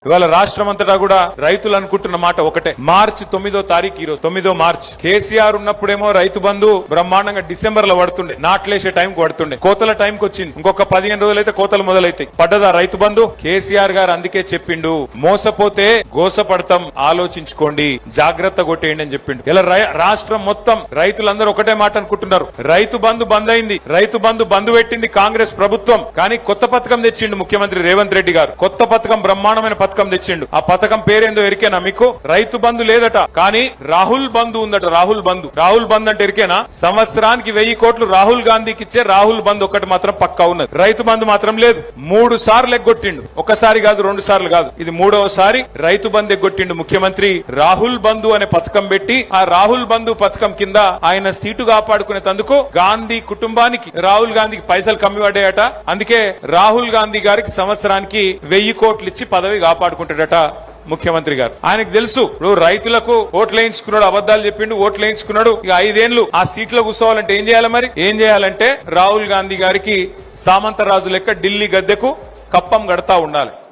ఇవాళ రాష్ట్రం అంతటా కూడా రైతులు అనుకుంటున్న మాట ఒకటే, మార్చి 9వ తారీఖు ఈరోజు 9వ మార్చి. కేసీఆర్ ఉన్నప్పుడేమో రైతు బంధు బ్రహ్మాండంగా డిసెంబర్ లో పడుతుండే, నాట్లేసే టైంకి పడుతుండే, కోతల టైంకి వచ్చింది. ఇంకొక 15 రోజులైతే కోతలు మొదలైతాయి. పడ్డదా రైతు బంధు? కేసీఆర్ గారు అందుకే చెప్పిండు, మోసపోతే గోసపడతాం, ఆలోచించుకోండి, జాగ్రత్త కొట్టేయండి అని చెప్పిండు. ఇలా రాష్ట్రం మొత్తం రైతులందరూ ఒకటే మాట అనుకుంటున్నారు, రైతు బంధు బంద్ అయింది, రైతు బంధు బంద్ పెట్టింది కాంగ్రెస్ ప్రభుత్వం. కానీ కొత్త పథకం తెచ్చిండు ముఖ్యమంత్రి రేవంత్ రెడ్డి గారు. కొత్త పథకం, బ్రహ్మాండమైన పథకం తెచ్చిండు. ఆ పథకం పేరేందో ఎరికేనా మీకు? రైతు బంధు లేదట, కానీ రాహుల్ బంధు ఉందట. రాహుల్ బంధు. రాహుల్ బంధు అంటే ఎరికేనా? సంవత్సరానికి 1000 కోట్లు రాహుల్ గాంధీకి ఇచ్చే రాహుల్ బంధు ఒకటి మాత్రం పక్కా ఉన్నది. రైతు బంధు మాత్రం లేదు. 3 సార్లు ఎగ్గొట్టిండు. ఒకసారి కాదు, 2 సార్లు కాదు, ఇది 3వసారి రైతు బంధు ఎగ్గొట్టిండు ముఖ్యమంత్రి. రాహుల్ బంధు అనే పథకం పెట్టి ఆ రాహుల్ బంధు పథకం కింద ఆయన సీటు కాపాడుకునేందుకు గాంధీ కుటుంబానికి, రాహుల్ గాంధీకి పైసలు కమ్మి పడ్డాయట. అందుకే రాహుల్ గాంధీ గారికి సంవత్సరానికి 1000 కోట్లు ఇచ్చి పదవి కాపాడుకుంటాడట ముఖ్యమంత్రి గారు. ఆయనకు తెలుసు, ఇప్పుడు రైతులకు ఓట్లు వేయించుకున్నాడు, అబద్దాలు చెప్పిండు, ఓట్లు వేయించుకున్నాడు. ఇక 5 ఏళ్లు ఆ సీట్లో కూర్చోవాలంటే ఏం చేయాలి? మరి ఏం చేయాలంటే రాహుల్ గాంధీ గారికి సామంతరాజు లెక్క ఢిల్లీ గద్దెకు కప్పం గడతా ఉండాలి.